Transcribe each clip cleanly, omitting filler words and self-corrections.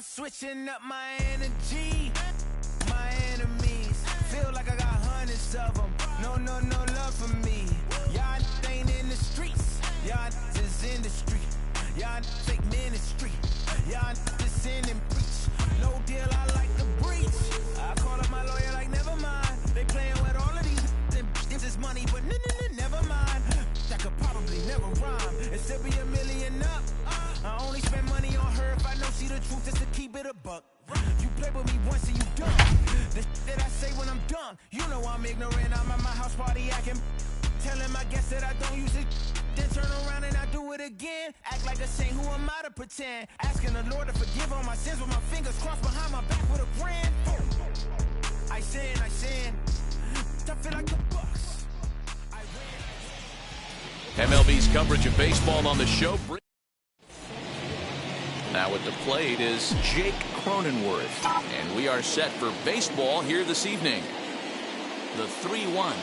switching up my energy. My enemies feel like I got hundreds of them. No love for me. Y'all ain't in the streets. Y'all is in the street. Y'all take ministry. Y'all just sin and preach. No deal, I like the breach. I call up my lawyer like, never mind. They playing with all of these. This is money, but never mind. That could probably never rhyme and still be $1 million up. I only spend money on her if I know she the truth, just to keep it a buck. You play with me once and you done. The that I say when I'm done, you know I'm ignorant. I'm at my house party acting, telling my guests that I don't use it. Then turn around and I do it again. Act like a saint, who am I to pretend? Asking the Lord to forgive all my sins with my fingers crossed behind my back with a grin. I sin. I feel like the Bucks. MLB's coverage of baseball on the show. Now at the plate is Jake Cronenworth. And we are set for baseball here this evening. The 3-1.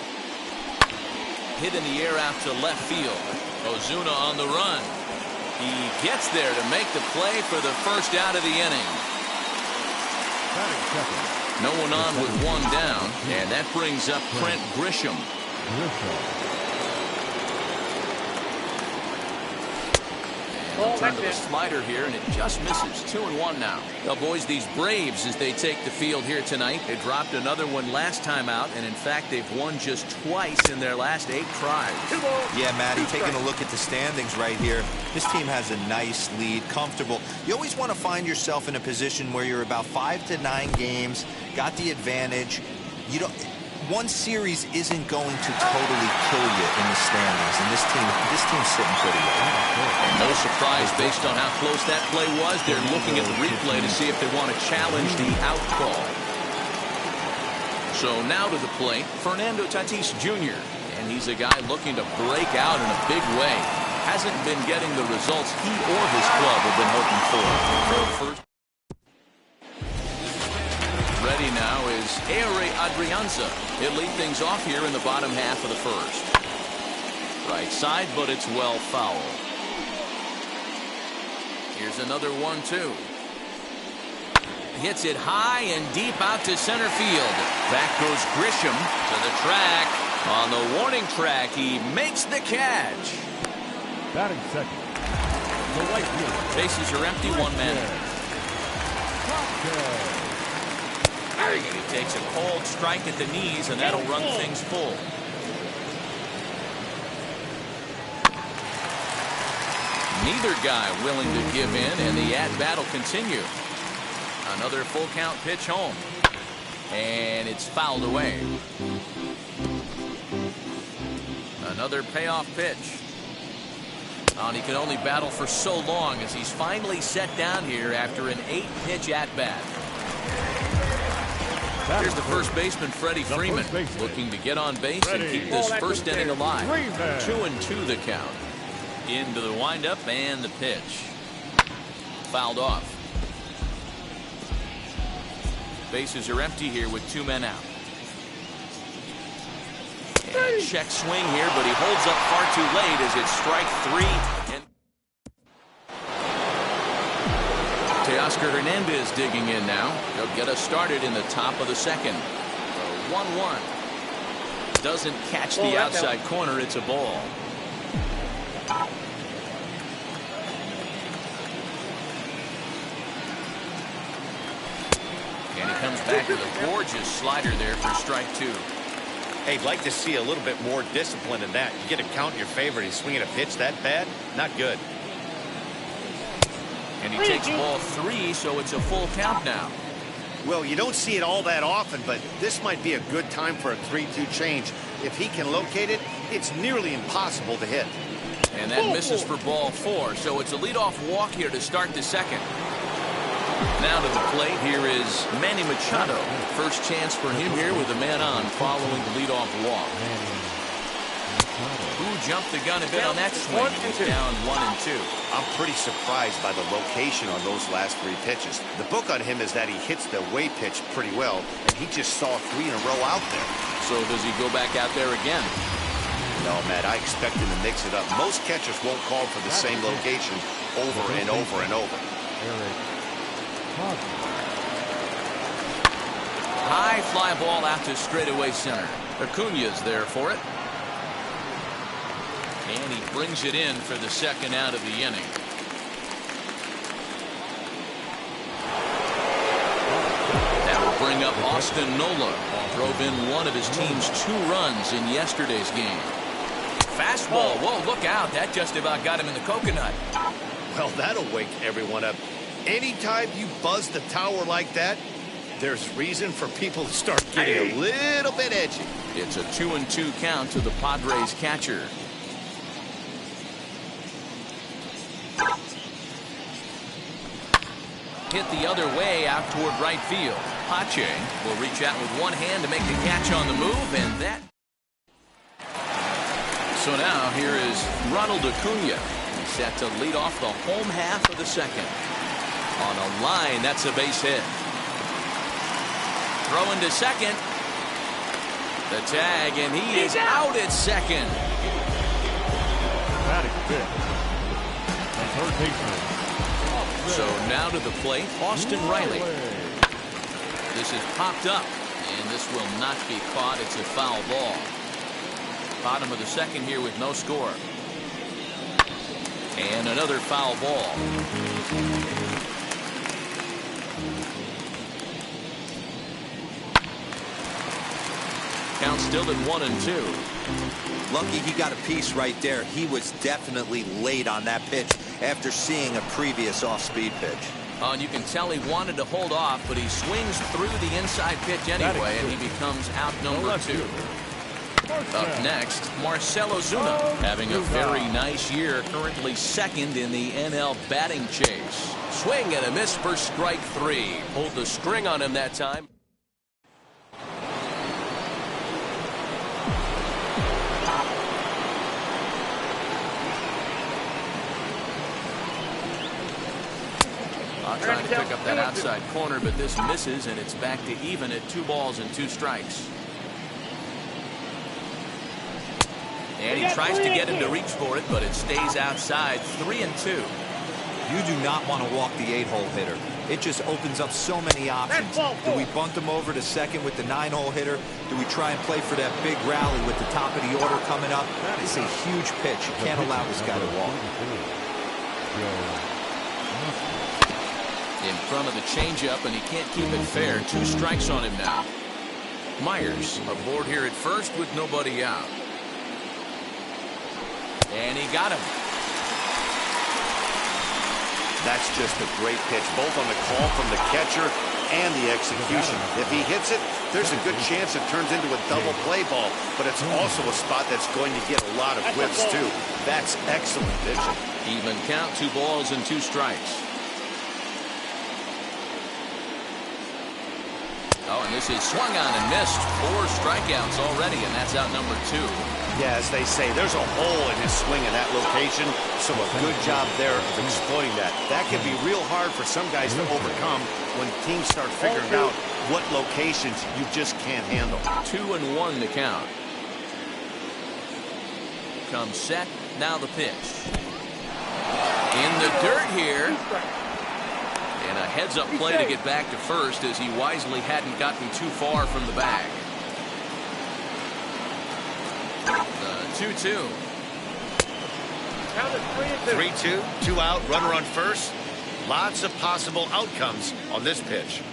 Hit in the air out to left field. Ozuna on the run. He gets there to make the play for the first out of the inning. No one on with one down, and that brings up Trent Grisham. Turn to the slider here, and it just misses. 2-1 now. Well, boys, these Braves, as they take the field here tonight, they dropped another one last time out, and in fact, they've won just twice in their last 8 tries. Yeah, Matty, taking a look at the standings right here, this team has a nice lead, comfortable. You always want to find yourself in a position where you're about 5 to 9 games, got the advantage. You don't. One series isn't going to totally kill you in the standings, and this team's sitting pretty well. And no surprise based on how close that play was. They're looking at the replay to see if they want to challenge the out call. So now to the plate, Fernando Tatis Jr. And he's a guy looking to break out in a big way. Hasn't been getting the results he or his club have been hoping for. Ready now is Ehire Adrianza. He'll lead things off here in the bottom half of the first. Right side, but it's well foul. Here's another 1-2. Hits it high and deep out to center field. Back goes Grisham to the track. On the warning track, he makes the catch. Batting second. The right field. Bases are empty, one man. He takes a cold strike at the knees, and that'll run things full. Neither guy willing to give in, and the at-bat will continue. Another full count pitch home. And it's fouled away. Another payoff pitch. And he can only battle for so long as he's finally set down here after an 8-pitch at-bat. Here's the first baseman, Freddie Freeman, looking to get on base and keep this first inning alive. 2-2 the count. Into the windup and the pitch. Fouled off. Bases are empty here with 2 men out. And check swing here, but he holds up far too late as it's strike 3. And Teoscar Hernandez digging in now. He'll get us started in the top of the second. 1-1. Doesn't catch the outside corner. It's a ball. And he comes back with a gorgeous slider there for strike 2. Hey, I'd like to see a little bit more discipline in that. You get a count in your favor, he's swinging a pitch that bad. Not good. And he takes ball 3, so it's a full count now. Well, you don't see it all that often, but this might be a good time for a 3-2 change. If he can locate it, it's nearly impossible to hit. And that misses for ball 4, so it's a leadoff walk here to start the second. Now to the plate, here is Manny Machado. First chance for him here with a man on following the leadoff walk. Who jumped the gun a bit on that swing? He's down 1-2. I'm pretty surprised by the location on those last 3 pitches. The book on him is that he hits the away pitch pretty well, and he just saw 3 in a row out there. So does he go back out there again? No, Matt, I expect him to mix it up. Most catchers won't call for the same location over and over and over. High fly ball out to straightaway center. Acuna's there for it. And he brings it in for the second out of the inning. That will bring up Austin Nola. Drove in one of his team's 2 runs in yesterday's game. Fastball. Whoa, look out. That just about got him in the coconut. Well, that'll wake everyone up. Anytime you buzz the tower like that, there's reason for people to start getting a little bit edgy. It's a 2-2 count to the Padres catcher. Hit the other way out toward right field. Pache will reach out with one hand to make the catch on the move, and that. So now here is Ronald Acuna. He's set to lead off the home half of the second. On a line, that's a base hit. Throwing to second. The tag, and he is out at second. Batting fifth. The third baseman. So now to the plate, Austin Riley. This is popped up, and this will not be caught. It's a foul ball. Bottom of the second here with no score. And another foul ball. Count still at 1-2. Lucky he got a piece right there. He was definitely late on that pitch after seeing a previous off-speed pitch. Oh, and you can tell he wanted to hold off, but he swings through the inside pitch anyway, and he becomes out number 2. Up next, Marcell Ozuna, having a very nice year, currently second in the NL batting chase. Swing and a miss for strike 3. Pulled the string on him that time. Trying to pick up that outside corner, but this misses, and it's back to even at 2 balls and 2 strikes. And he tries to get him to reach for it, but it stays outside. 3-2. You do not want to walk the 8-hole hitter. It just opens up so many options. Do we bunt him over to second with the 9-hole hitter? Do we try and play for that big rally with the top of the order coming up? That is a huge pitch. You can't allow this guy to walk. In front of the changeup, and he can't keep it fair. 2 strikes on him now. Myers aboard here at first with nobody out. And he got him. That's just a great pitch, both on the call from the catcher and the execution. If he hits it, there's a good chance it turns into a double play ball, but it's also a spot that's going to get a lot of whiffs too. That's excellent pitching. Even count, 2 balls and 2 strikes. Oh, and this is swung on and missed. 4 strikeouts already, and that's out number 2. Yeah, as they say, there's a hole in his swing in that location, so a good job there of exploiting that. That can be real hard for some guys to overcome when teams start figuring out what locations you just can't handle. 2-1 to count. Comes set, now the pitch. In the dirt here. And a heads-up play to get back to first as he wisely hadn't gotten too far from the bag. 2-2. 3-2, 2 out, runner on first. Lots of possible outcomes on this pitch.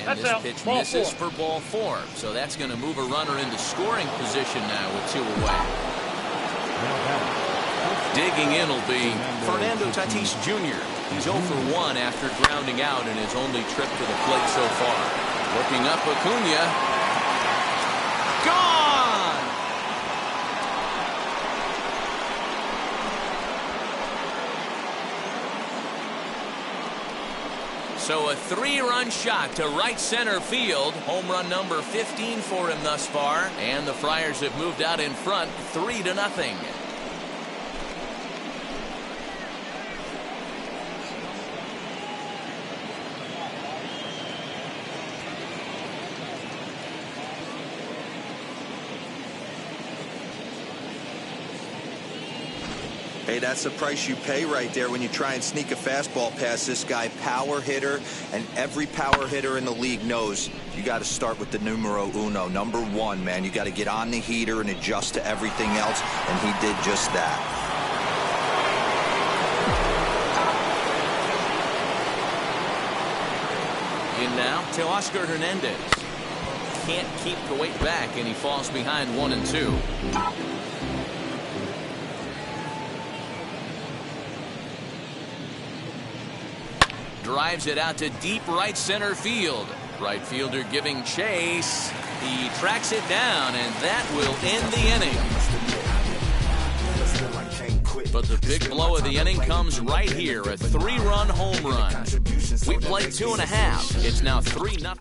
And this pitch misses for ball 4. So that's going to move a runner into scoring position now with 2 away. Digging in will be Fernando Tatis Jr. He's 0 for 1 after grounding out in his only trip to the plate so far. Looking up Acuna. Gone! So a 3-run shot to right center field. Home run number 15 for him thus far. And the Friars have moved out in front 3-0. Hey, that's the price you pay right there when you try and sneak a fastball past this guy. Power hitter, and every power hitter in the league knows you got to start with the numero uno, number one, man. You got to get on the heater and adjust to everything else, and he did just that. In now to Oscar Hernandez. Can't keep the weight back, and he falls behind 1-2. Drives it out to deep right center field. Right fielder giving chase. He tracks it down, and that will end the inning. But the big blow of the inning comes right here, a 3-run home run. We played 2.5. It's now 3-0.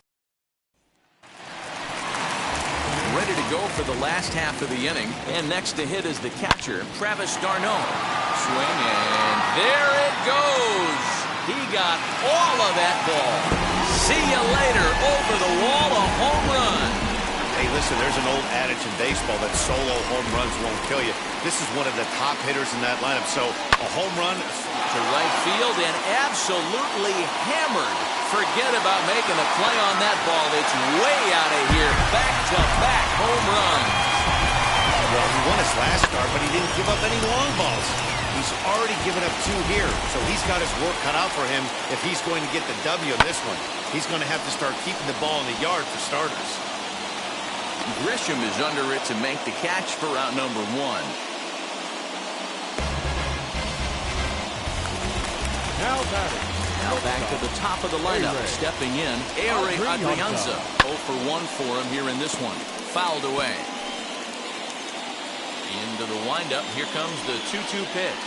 Ready to go for the last half of the inning, and next to hit is the catcher, Travis d'Arnaud. Swing, and there it goes. He got all of that ball. See you later. Over the wall, a home run. Hey, listen, there's an old adage in baseball that solo home runs won't kill you. This is one of the top hitters in that lineup. So a home run to right field and absolutely hammered. Forget about making a play on that ball. It's way out of here. Back-to-back home runs. Well, he won his last start, but he didn't give up any long balls. He's already given up 2 here, so he's got his work cut out for him if he's going to get the W in this one. He's going to have to start keeping the ball in the yard for starters. Grisham is under it to make the catch for out number 1. Now batting. Now back to the top of the lineup. Stepping in, Ehire Adrianza. 0 for 1 for him here in this one. Fouled away. Into the windup. Here comes the 2-2 pitch.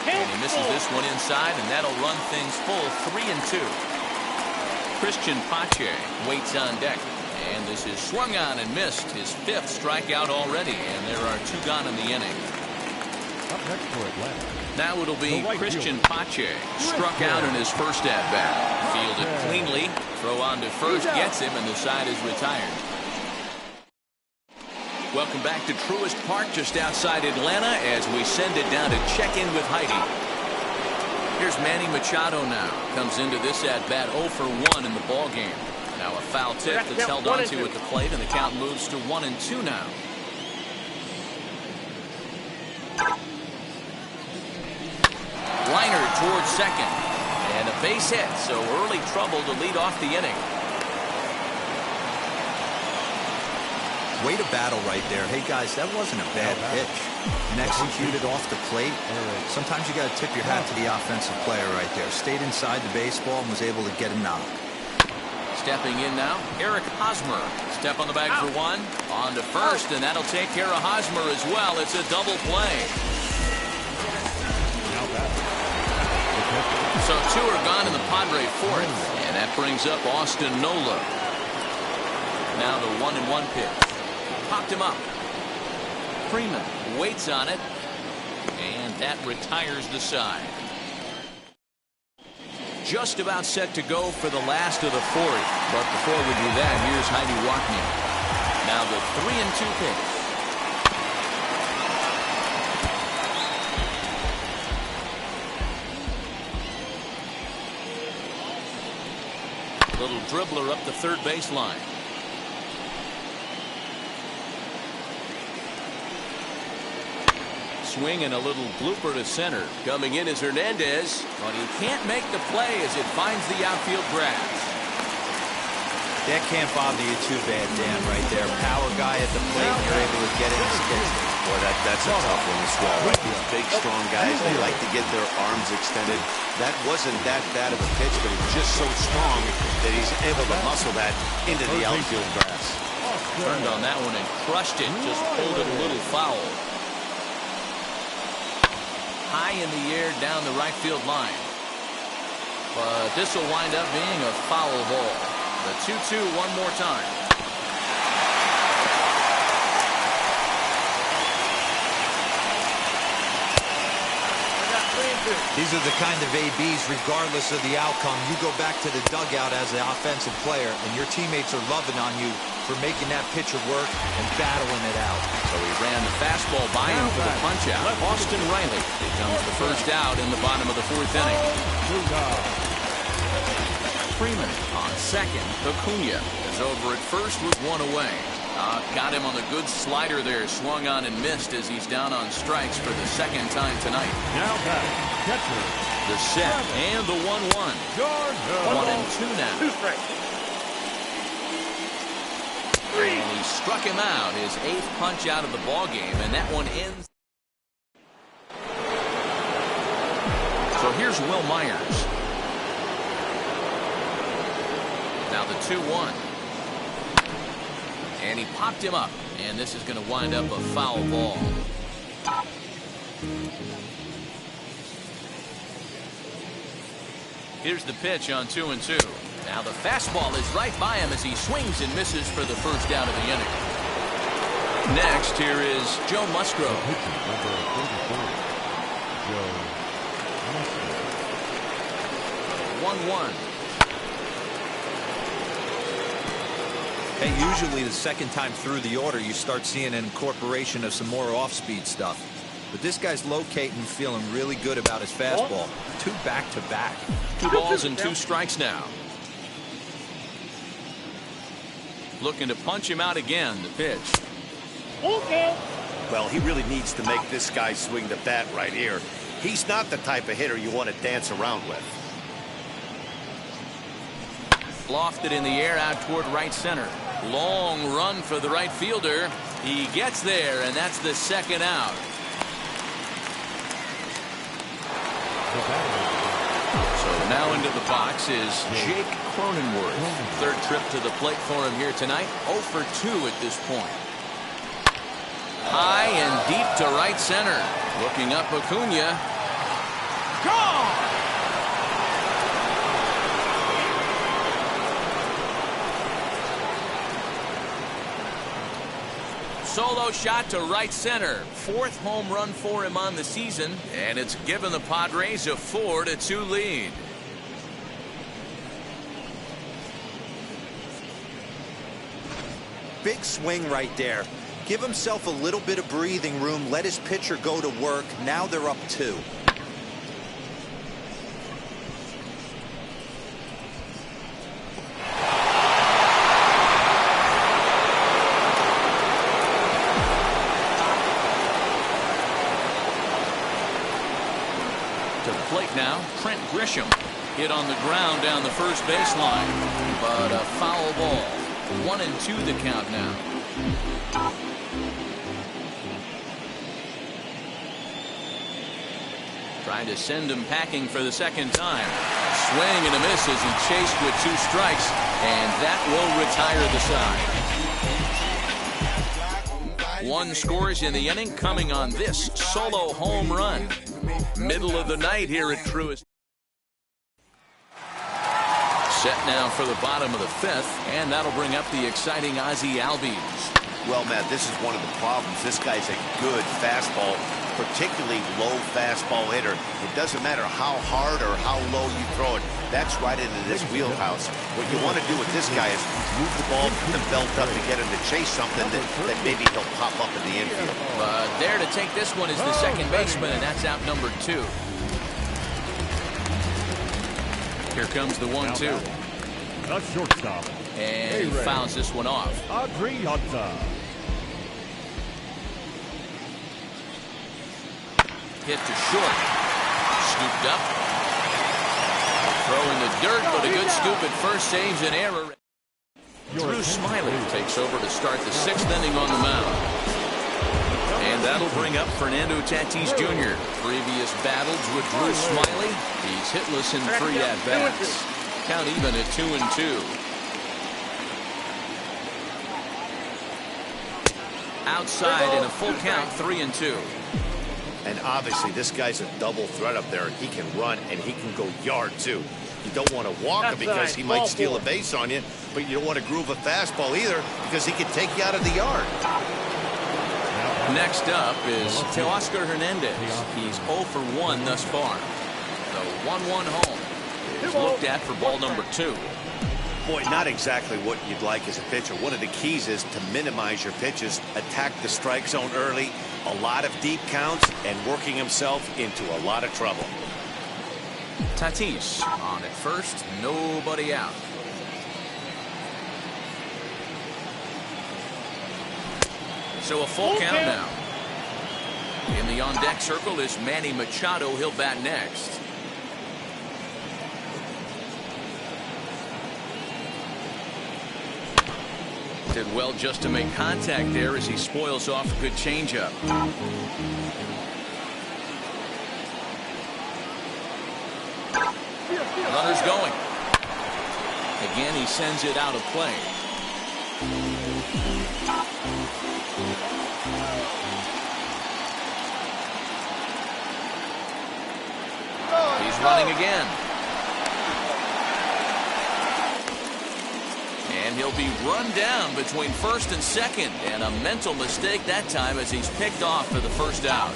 And he misses this one inside, and that'll run things full 3-2. Christian Pache waits on deck. And this is swung on and missed. His 5th strikeout already, and there are 2 gone in the inning. Up next for Atlanta. Now it'll be Christian Pache. Struck out in his first at-bat. Fielded cleanly. Throw on to first. Gets him, and the side is retired. Welcome back to Truist Park just outside Atlanta as we send it down to check in with Heidi. Here's Manny Machado now. Comes into this at-bat 0 for 1 in the ballgame. Now a foul tip that's held onto at the plate, and the count moves to 1-2 now. Liner towards second. And a base hit, so early trouble to lead off the inning. Way to battle right there. Hey, guys, that wasn't a bad pitch. And executed off the plate. Sometimes you got to tip your hat to the offensive player right there. Stayed inside the baseball and was able to get a knock. Stepping in now, Eric Hosmer. Step on the bag for 1. On to first, and that'll take care of Hosmer as well. It's a double play. So 2 are gone in the Padre 4th, and that brings up Austin Nola. Now the 1-1 pitch. Popped him up. Freeman waits on it, and that retires the side. Just about set to go for the last of the 4th, but before we do that, here's Heidi Wachner. Now the 3-2 pitch. Little dribbler up the third baseline. Swing and a little blooper to center. Coming in is Hernandez, but he can't make the play as it finds the outfield grass. That can't bother you too bad, Dan, right there. Power guy at the plate, and you're able to get it and skid. Boy, that's a tough one to swallow. Right? These big, strong guys, they like to get their arms extended. That wasn't that bad of a pitch, but it's just so strong that he's able to muscle that into the outfield grass. Turned on that one and crushed it. Just pulled it a little foul. High in the air down the right field line. But this will wind up being a foul ball. The 2-2 one more time. These are the kind of ABs, regardless of the outcome. You go back to the dugout as an offensive player, and your teammates are loving on you for making that pitcher work and battling it out. So he ran the fastball by him for the punch-out. Austin Riley becomes the first out in the bottom of the 4th inning. Freeman on second. Acuna is over at first with 1 away. Got him on a good slider there. Swung on and missed as he's down on strikes for the 2nd time tonight. Now back, catcher. The set and the 1-1. 1-2 now. 2 strikes. And he struck him out, his 8th punch out of the ball game, and that one ends. So here's Will Myers. Now the 2-1. And he popped him up, and this is going to wind up a foul ball. Here's the pitch on 2-2. Now the fastball is right by him as he swings and misses for the first out of the inning. Next, here is Joe Musgrove. Number 34, Joe Musgrove. 1-1. Hey, usually the 2nd time through the order, you start seeing an incorporation of some more off-speed stuff. But this guy's locating, feeling really good about his fastball. 2 back-to-back. 2 balls and 2 strikes now. Looking to punch him out again, the pitch. Okay. Well, he really needs to make this guy swing the bat right here. He's not the type of hitter you want to dance around with. Lofted in the air out toward right center. Long run for the right fielder. He gets there, and that's the 2nd out. So now into the box is Jake Cronenworth. 3rd trip to the plate for him here tonight. 0 for 2 at this point. High and deep to right center. Looking up Acuna. Gone! Solo shot to right center. 4th home run for him on the season, and it's given the Padres a 4-2 lead. Big swing right there. Give himself a little bit of breathing room. Let his pitcher go to work. Now they're up 2. Now, Trent Grisham hit on the ground down the first baseline, but a foul ball. 1-2 the count now. Trying to send him packing for the 2nd time. Swing and a miss as he chased with 2 strikes, and that will retire the side. 1 scores in the inning, coming on this solo home run. Middle of the night here at Truist. Set now for the bottom of the 5th, and that'll bring up the exciting Ozzie Albies. Well, Matt, this is one of the problems. This guy's a good fastball, particularly low fastball hitter. It doesn't matter how hard or how low you throw it. That's right into this wheelhouse. What you want to do with this guy is move the ball from the belt up to get him to chase something that maybe he'll pop up in the infield. There to take this one is the 2nd baseman, and that's out number 2. Here comes the 1-2. A shortstop. And he fouls this one off. Adrianza. Hit to short. Scooped up. Throw in the dirt, but a good scoop at first saves an error. Drew Smyly takes over to start the 6th inning on the mound. And that'll bring up Fernando Tatis Jr. Previous battles with Drew Smyly. He's hitless in 3 at-bats. Count even at 2-2. Outside in a full count, 3-2. And obviously, this guy's a double threat up there. He can run, and he can go yard, too. You don't want to walk him because he might steal a base on you, but you don't want to groove a fastball either because he can take you out of the yard. Next up is Teoscar Hernandez. He's 0 for 1 thus far. The 1-1 home is looked at for ball number 2. Boy, not exactly what you'd like as a pitcher. One of the keys is to minimize your pitches, attack the strike zone early, a lot of deep counts, and working himself into a lot of trouble. Tatis on at first, nobody out. So a full count now. In the on-deck circle is Manny Machado. He'll bat next. Did well just to make contact there as he spoils off a good changeup. Runner's going. Again, he sends it out of play. He's running again. And he'll be run down between first and second. And a mental mistake that time as he's picked off for the first out.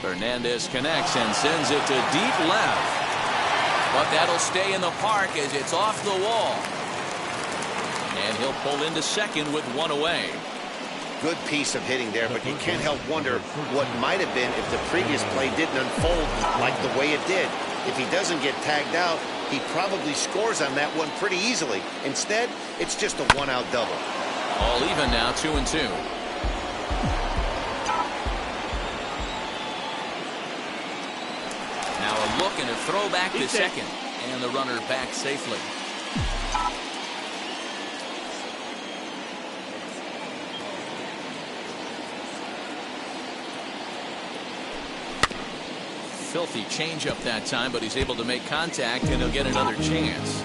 Hernandez connects and sends it to deep left. But that'll stay in the park as it's off the wall. And he'll pull into second with 1 away. Good piece of hitting there, but you can't help wonder what might have been if the previous play didn't unfold like the way it did. If he doesn't get tagged out, he probably scores on that one pretty easily. Instead, it's just a 1-out double. All even now, 2-2. Now a look and a throw back to second. And the runner back safely. Filthy changeup that time, but he's able to make contact, and he'll get another chance.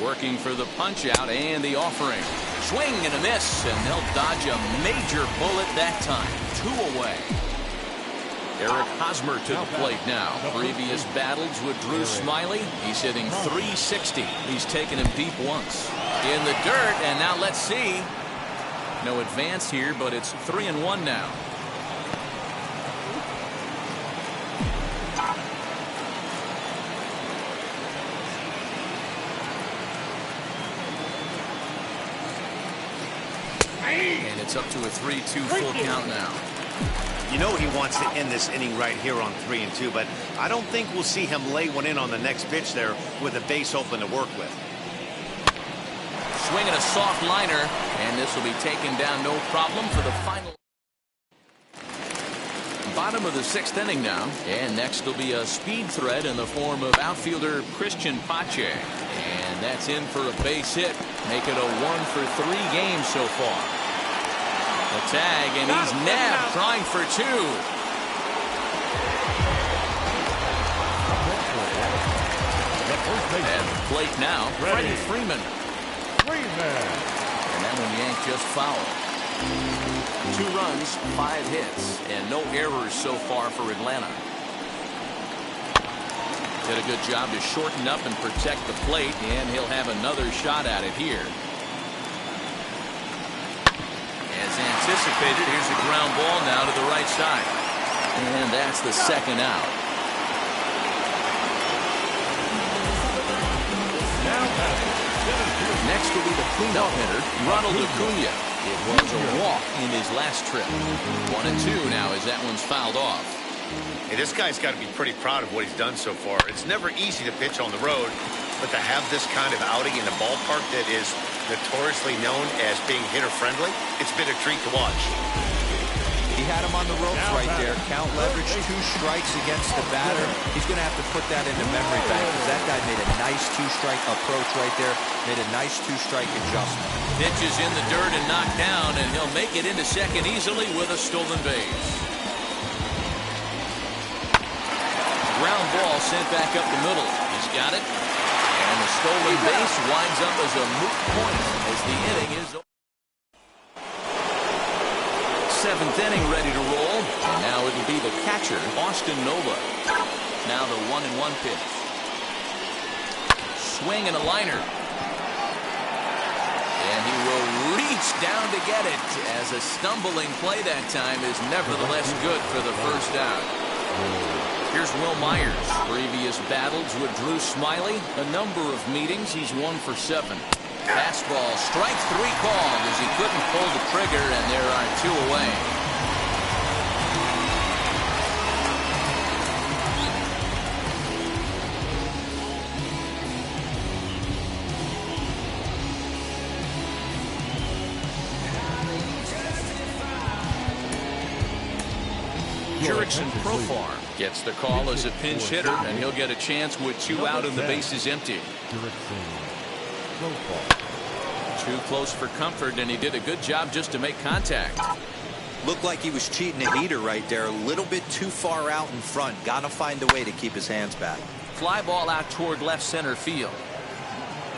Working for the punch out and the offering. Swing and a miss, and they'll dodge a major bullet that time. 2 away. Eric Hosmer to the plate now. Previous battles with Drew Smyly. He's hitting .360. He's taken him deep once. In the dirt, and now let's see. No advance here, but it's 3-1 now. And it's up to a 3-2 full count now. You know he wants to end this inning right here on 3-2, but I don't think we'll see him lay one in on the next pitch there with a base open to work with. Swinging a soft liner, and this will be taken down no problem for the final. Bottom of the 6th inning now, and next will be a speed threat in the form of outfielder Christian Pache. And that's in for a base hit. Make it a 1-for-3 game so far. The tag, and he's nabbed, trying for 2. At the plate now, Freddie Freeman. And that one yanked just foul. 2 runs, 5 hits, and no errors so far for Atlanta. Did a good job to shorten up and protect the plate, and he'll have another shot at it here. As anticipated, here's a ground ball now to the right side. And that's the 2nd out. Next will be the cleanup hitter, Ronald Acuna. It was a walk in his last trip. 1-2 now as that one's fouled off. Hey, this guy's got to be pretty proud of what he's done so far. It's never easy to pitch on the road, but to have this kind of outing in a ballpark that is notoriously known as being hitter-friendly, it's been a treat to watch. He had him on the ropes right there. Count leverage, 2 strikes against the batter. He's going to have to put that into memory bank because that guy made a nice 2-strike approach right there. Made a nice 2-strike adjustment. Pitch is in the dirt and knocked down, and he'll make it into second easily with a stolen base. Ground ball sent back up the middle. He's got it. And the stolen base winds up as a moot point as the inning is over. 7th inning ready to roll. And now it'll be the the catcher, Austin Nola. Now the 1-1 pitch. Swing and a liner. And he will reach down to get it, as a stumbling play that time is nevertheless good for the first out. Here's Will Myers. Previous battles with Drew Smyly. A number of meetings. He's 1 for 7. Fastball, strike 3 called as he couldn't pull the trigger, and there are 2 away. Jurickson Profar gets the call as a pinch hitter, and he'll get a chance with 2 out and the bases empty. Too close for comfort, and he did a good job just to make contact. Looked like he was cheating a heater right there. A little bit too far out in front. Got to find a way to keep his hands back. Fly ball out toward left center field.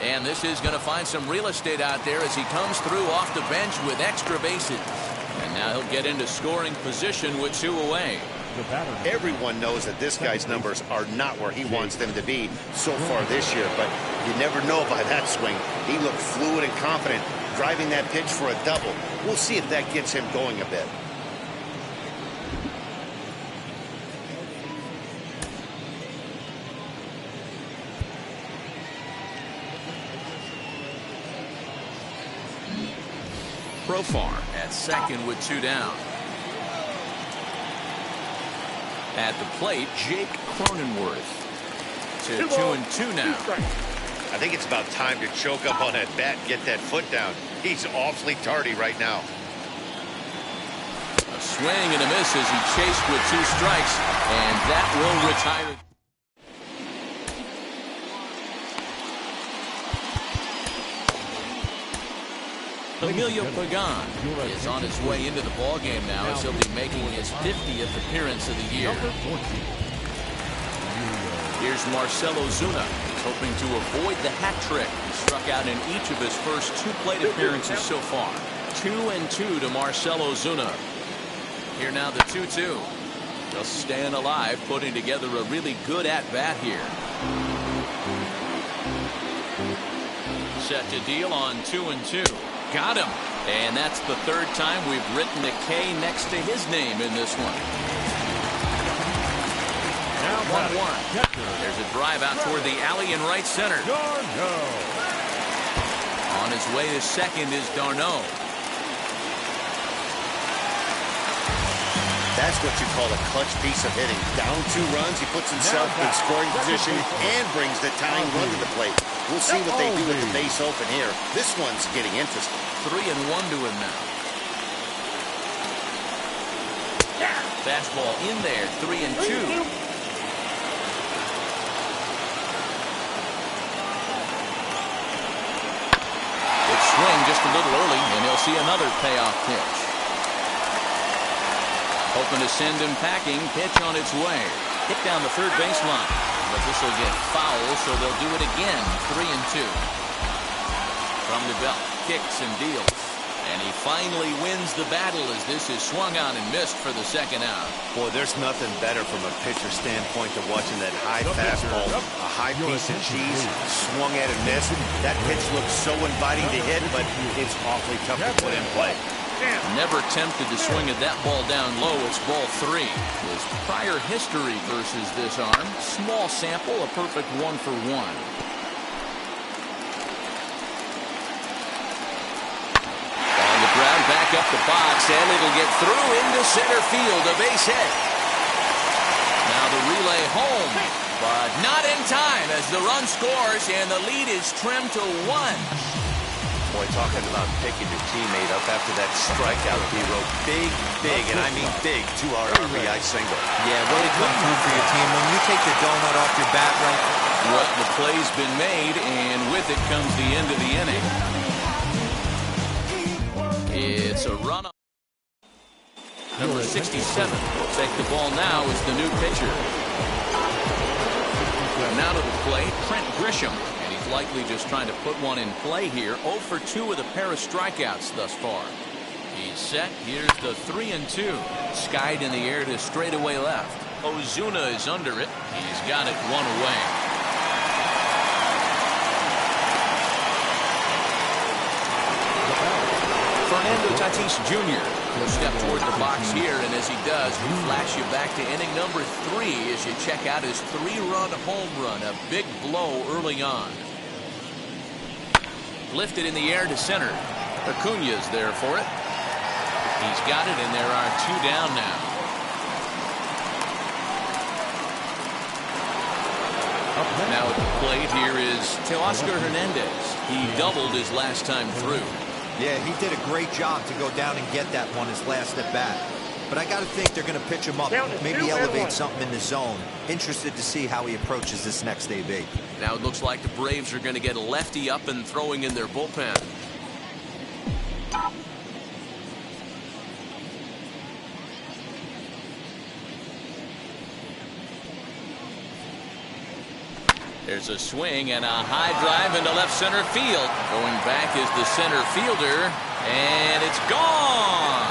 And this is going to find some real estate out there as he comes through off the bench with extra bases. And now he'll get into scoring position with 2 away. Everyone knows that this guy's numbers are not where he wants them to be so far this year, but you never know by that swing. He looked fluid and confident, driving that pitch for a double. We'll see if that gets him going a bit. Profar at second with 2 down. At the plate, Jake Cronenworth to 2-2 now. I think it's about time to choke up on that bat and get that foot down. He's awfully tardy right now. A swing and a miss as he chased with 2 strikes, and that will retire. Emilio Pagan is on his way into the ballgame now as he'll be making his 50th appearance of the year. Here's Marcell Ozuna. He's hoping to avoid the hat trick. He struck out in each of his first 2 plate appearances so far. 2-2 to Marcell Ozuna. Here now the 2-2. Just staying alive, putting together a really good at-bat here. Set to deal on 2-2. Got him. And that's the 3rd time we've written a K next to his name in this one. 1-1. There's a drive out toward the alley in right center. On his way to second is d'Arnaud. That's what you call a clutch piece of hitting. Down 2 runs, he puts himself in scoring position and brings the tying run to the plate. We'll see what they do with the base open here. This one's getting interesting. 3-1 to him now. Fastball in there, 3-2. Good swing just a little early, and he'll see another payoff pitch. Hoping to send him packing. Pitch on its way. Hit down the 3rd baseline. But this will get foul, so they'll do it again. 3-2. From the belt, kicks and deals. And he finally wins the battle as this is swung on and missed for the 2nd out. Boy, there's nothing better from a pitcher standpoint than watching that high fastball, a high piece of cheese, swung at and missed. That pitch looks so inviting to hit, but it's awfully tough to put in play. Never tempted to swing at that ball down low. It's ball 3. His prior history versus this arm, small sample, a perfect 1 for 1. On the ground, back up the box, and it'll get through into center field, a base hit. Now the relay home, but not in time as the run scores and the lead is trimmed to 1. Boy, talking about picking your teammate up after that strikeout, he wrote big, and I mean big, 2-out RBI single. Yeah, way to come through for your team. When you take the donut off your bat right. Well, the play's been made, and with it comes the end of the inning. It's a run. Number 67 will take the ball now as the new pitcher. Now to the plate, Trent Grisham. Likely just trying to put one in play here. 0 for 2 with a pair of strikeouts thus far. He's set. Here's the 3-2. Skied in the air to straightaway left. Ozuna is under it. He's got it one away. Fernando Tatis Jr. will step toward the box here, and as he does, we flash you back to inning number 3 as you check out his 3-run home run. A big blow early on. Lifted in the air to center. Acuña's there for it. He's got it, and there are 2 down now. Now at the plate here is Teoscar Hernandez. He doubled his last time through. Yeah, he did a great job to go down and get that one his last at bat. But I got to think they're going to pitch him up, maybe elevate something in the zone. Interested to see how he approaches this next AB. Now it looks like the Braves are going to get a lefty up and throwing in their bullpen. There's a swing and a high drive into left center field. Going back is the center fielder, and it's gone.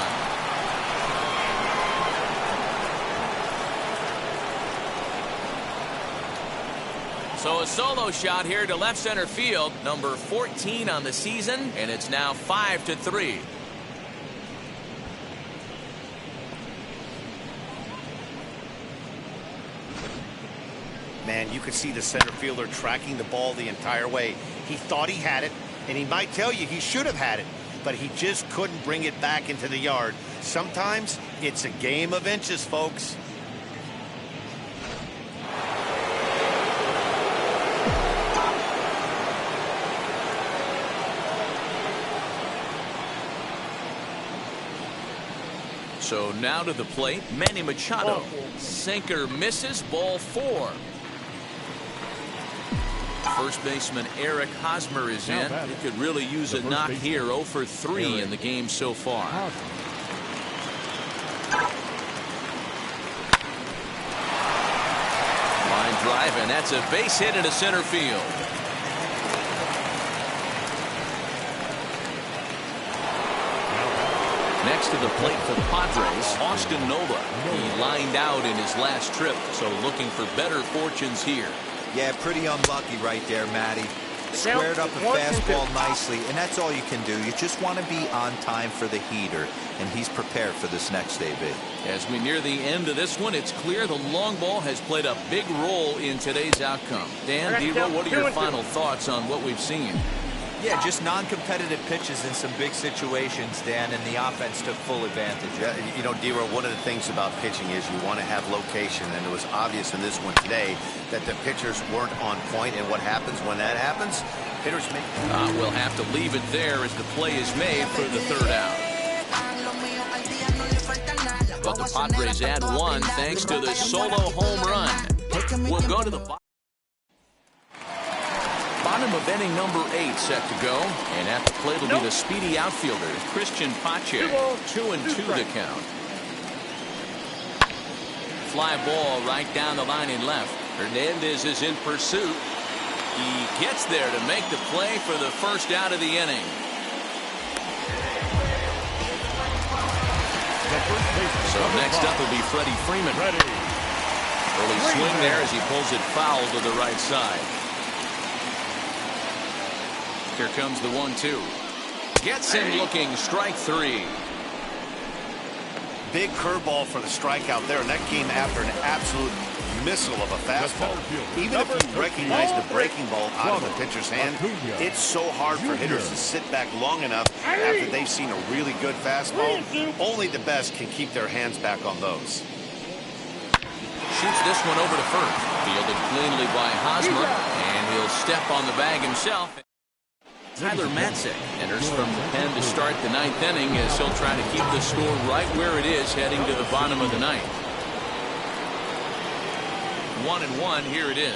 So a solo shot here to left center field, number 14 on the season, and it's now 5-3. Man, you could see the center fielder tracking the ball the entire way. He thought he had it, and he might tell you he should have had it, but he just couldn't bring it back into the yard. Sometimes it's a game of inches, folks. So now to the plate, Manny Machado. Sinker misses, ball 4. First baseman Eric Hosmer is in. He could really use a knock here. 0 for 3 in the game so far. Line drive, and that's a base hit into center field. Next to the plate for the Padres, Austin Nola. He lined out in his last trip, so looking for better fortunes here. Yeah, pretty unlucky right there, Matty. Squared up a fastball nicely, and that's all you can do. You just want to be on time for the heater, and he's prepared for this next AB. As we near the end of this one, it's clear the long ball has played a big role in today's outcome. Dan, Dero, what are your final thoughts on what we've seen? Yeah, just non-competitive pitches in some big situations, Dan, and the offense took full advantage. Yeah, you know, Dero, one of the things about pitching is you want to have location, and it was obvious in this one today that the pitchers weren't on point, and what happens when that happens? Hitters make... We'll have to leave it there as the play is made for the 3rd out. But the Padres add 1 thanks to the solo home run. We'll go to the bottom of inning number 8 set to go, and at the plate will be the speedy outfielder Christian Pache. 2-2 to count. Fly ball right down the line in left. Hernandez is in pursuit. He gets there to make the play for the first out of the inning. So next up will be Freddie Freeman. Early swing there as he pulls it foul to the right side. Here comes the 1-2. Gets him looking, strike 3. Big curveball for the strikeout there, and that came after an absolute missile of a fastball. Even if you recognize the breaking ball out of the pitcher's hand, it's so hard for hitters to sit back long enough after they've seen a really good fastball. Only the best can keep their hands back on those. Shoots this one over to first. Fielded cleanly by Hosmer, and he'll step on the bag himself. Tyler Matzek enters from the pen to start the 9th inning as he'll try to keep the score right where it is heading to the bottom of the 9th. 1-1, here it is.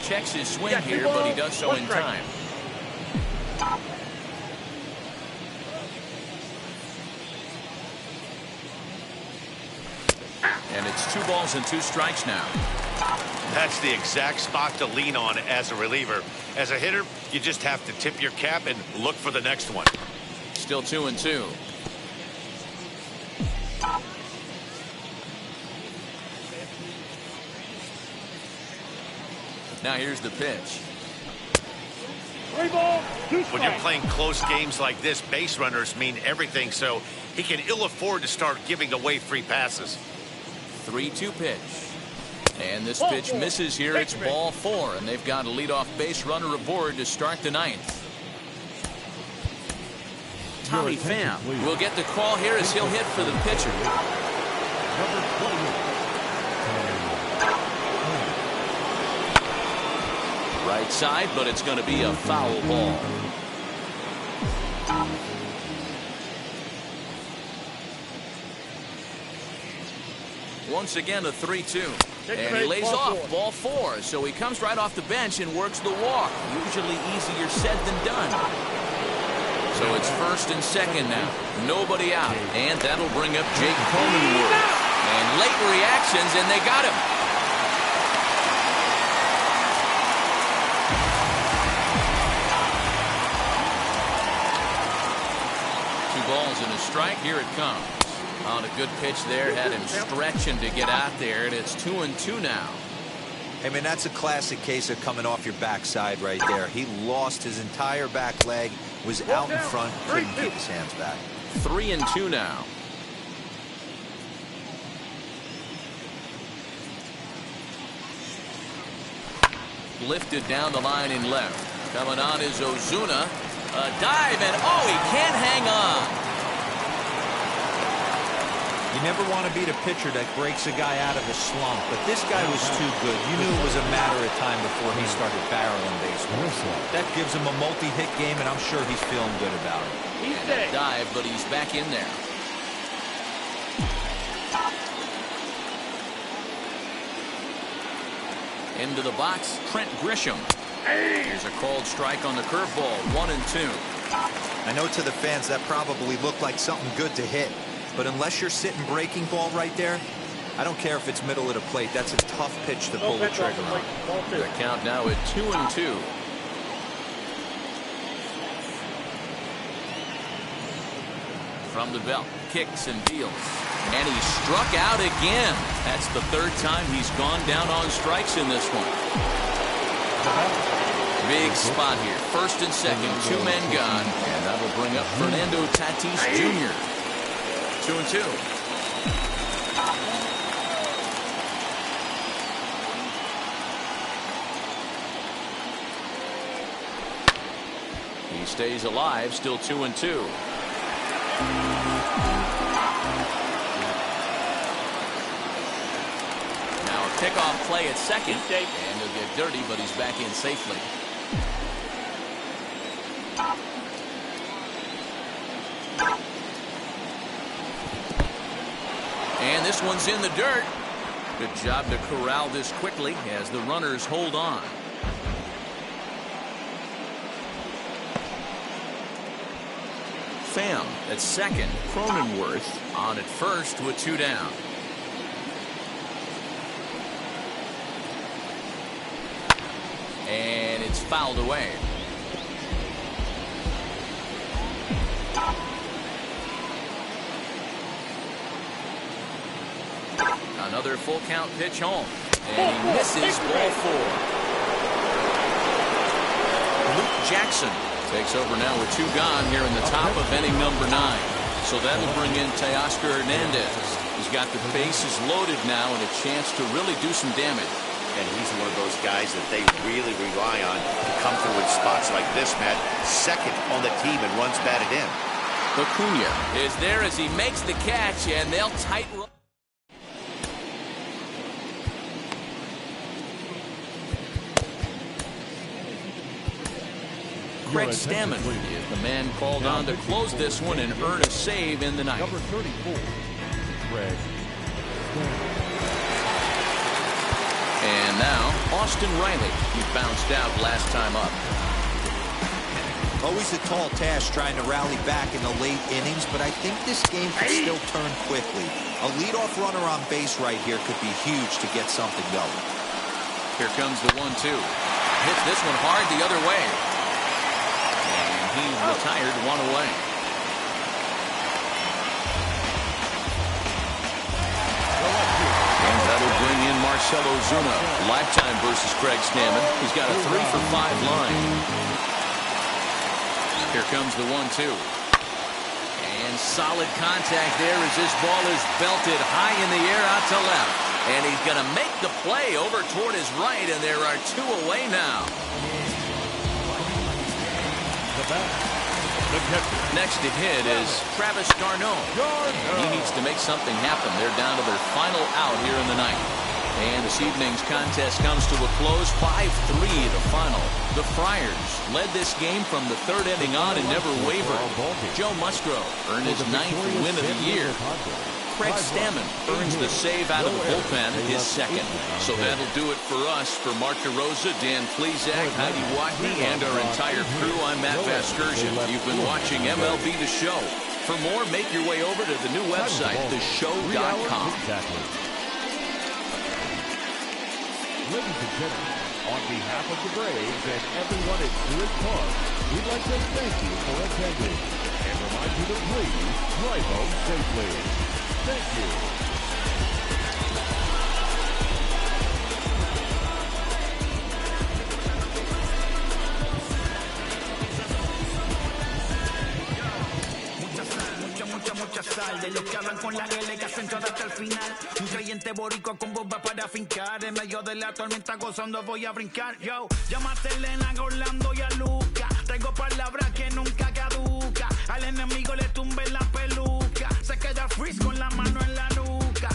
Checks his swing here, but he does so in time. And it's 2 balls and 2 strikes now. That's the exact spot to lean on as a reliever. As a hitter, you just have to tip your cap and look for the next one. Still 2-2. Now here's the pitch. 3 balls, 2 strikes. When you're playing close games like this, base runners mean everything, so he can ill afford to start giving away free passes. 3-2 pitch. And this pitch misses here. It's ball 4, and they've got a leadoff base runner aboard to start the 9th. Tommy Pham will get the call here as he'll hit for the pitcher. Number 28. Right side, but it's going to be a foul ball. Once again, a 3-2. And he lays off ball 4. So he comes right off the bench and works the walk. Usually easier said than done. So it's 1st and 2nd now. Nobody out. And that'll bring up Jake Cronenworth. And late reactions, and they got him. 2 balls and a strike. Here it comes. On a good pitch there, had him stretching to get out there, and it's 2-2 now. I mean, that's a classic case of coming off your backside right there. He lost his entire back leg, was out in front, couldn't keep his hands back. 3-2 now. Lifted down the line in left. Coming on is Ozuna. A dive, and oh, he can't hang on. You never want to beat a pitcher that breaks a guy out of a slump, but this guy was too good. You knew it was a matter of time before he started barreling baseballs. That gives him a multi-hit game, and I'm sure he's feeling good about it. He's dead. Dive, but he's back in there. Into the box, Trent Grisham. Here's a called strike on the curveball, 1-2. I know to the fans that probably looked like something good to hit. But unless you're sitting breaking ball right there, I don't care if it's middle of the plate. That's a tough pitch to pull the trigger on. The count now at 2-2. From the belt, kicks and deals. And he struck out again. That's the 3rd time he's gone down on strikes in this one. Big spot here. 1st and 2nd, 2 men gone. And that'll bring up Fernando Tatis Jr. 2-2. He stays alive, still 2-2. Now a kickoff play at second, and he'll get dirty, but he's back in safely. And this one's in the dirt. Good job to corral this quickly as the runners hold on. Pham at second. Cronenworth on at first with 2 down. And it's fouled away. Another full count pitch home. And he misses ball 4. Luke Jackson takes over now with 2 gone here in the top of inning number 9. So that'll bring in Teoscar Hernandez. He's got the bases loaded now and a chance to really do some damage. And he's one of those guys that they really rely on to come through in spots like this, Matt. 2nd on the team and runs batted in. Acuna is there as he makes the catch, and they'll tight roll. Craig Stammen is the man called on to close this one and earn a save in the 9th. Number 34, Craig. And now Austin Riley. He bounced out last time up. Always a tall task trying to rally back in the late innings, but I think this game could still turn quickly. A leadoff runner on base right here could be huge to get something going. Here comes the 1-2. Hits this one hard the other way. He's retired 1 away. Marcell Ozuna. Lifetime versus Craig Stammen. He's got a 3-for-5 line. Here comes the 1-2. And solid contact there as this ball is belted high in the air out to left. And he's going to make the play over toward his right, and there are 2 away now. Next to hit is Travis d'Arnaud. He needs to make something happen. They're down to their final out here in the ninth. And this evening's contest comes to a close, 5-3 the final. The Friars led this game from the 3rd inning on and never wavered. Joe Musgrove earned his 9th win of the year. Craig Stammen earns the save out of the bullpen, his 2nd. So that'll do it for us. For Mark DeRosa, Dan Plesac, Heidi Watney, and our entire crew, I'm Matt Vasgersian. You've been watching MLB The Show. For more, make your way over to the new website, theshow.com. Ladies and gentlemen, on behalf of the Braves and everyone at Truist Park, we'd like to thank you for attending and remind you to please drive home safely. Thank you. Mucha sal de los que hablan con la L que hacen todo hasta el final. Un creyente boricua con bomba para fincar. En medio de la tormenta gozando voy a brincar. Yo, llámate a Elena, a Orlando y a Luca. Traigo palabras que nunca caduca. Al enemigo le tumbe la peluca. Se queda freeze con la mano en la nuca.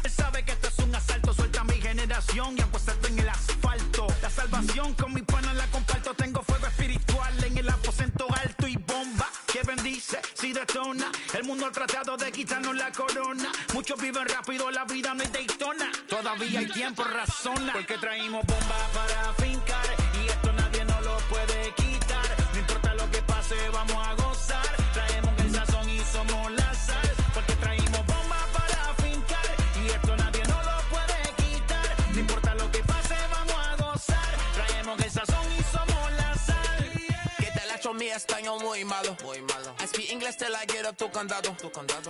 Él sabe que esto es un asalto. Suelta mi generación y apuéstate en el asfalto. La salvación con mi pana la comparto. Tengo fuego espiritual en el aposento alto y bomba que bendice si detona. El mundo ha tratado de quitarnos la corona. Muchos viven rápido, la vida no es Daytona. Todavía hay tiempo, razona. Porque traímos bombas para fincar. Y esto nadie nos lo puede quitar. No importa lo que pase, vamos a gozar. Traemos el sazón y somos la sal. Porque traímos bombas para fincar. Y esto nadie nos lo puede quitar. No importa lo que pase, vamos a gozar. Traemos el sazón y somos la sal. Que te la echo mi español muy malo. I speak English till I get up to condado.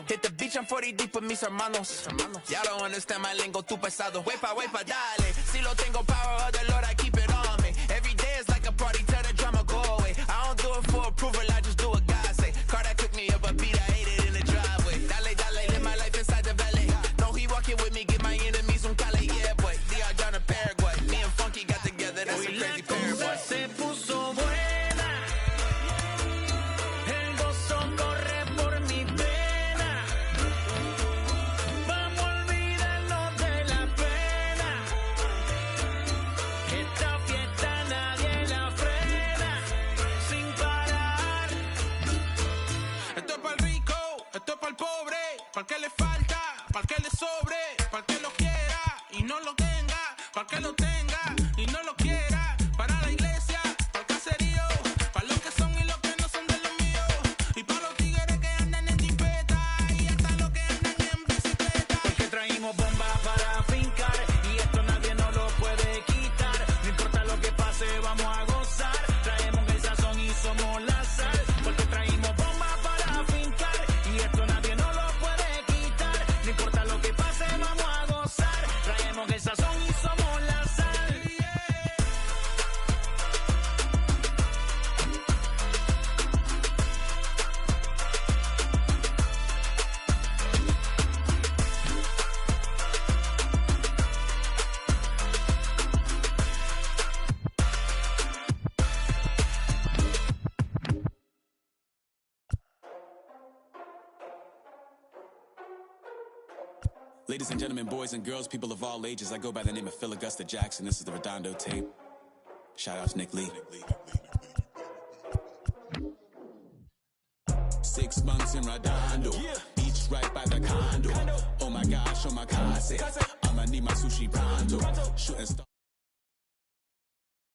Hit the beach, I'm 40 deep with mis hermanos. Ya don't understand my lingo, tu pesado. Wepa, dale. Si lo tengo power of the Lord, I keep it on me. Every day is like a party, tell the drama go away. I don't do it for approval, I just do what God say. Car that cooked me up a beat, I ate it in the driveway. Dale, live my life inside the valley. No, he walking with me, get my enemies un cale. Yeah, boy, they are down in Paraguay. Me and Funky got together, that's a crazy pair, boy. Se puso buena. El gozo corre por mi pena. Vamos a olvidarnos de la pena. Esta fiesta nadie la frena. Sin parar. Esto es para el rico, esto es para el pobre, para el que le falta, para el que le sobre, para el que lo quiera y no lo tenga, para el que lo tenga y no lo quiera, para la iglesia, para el caserío, para los que son y los que no son de los míos, y para los tigres que andan en jipeta y hasta los que andan en bicicleta. Porque traímos bombas para fincar. Y esto nadie nos lo puede quitar. No importa lo que pase, vamos a gozar. Traemos el sazón y somos la sal. Porque traímos bombas para fincar. Y esto nadie nos lo puede quitar. No importa lo que pase, vamos a gozar. Traemos el sazón y somos la sal. Ladies and gentlemen, boys and girls, people of all ages, I go by the name of Phil Augusta Jackson. This is the Redondo tape. Shout out to Nick Lee. 6 months in Redondo, beach right by the condo. Oh my gosh, oh my God, I'ma need my sushi pronto. Shooting star.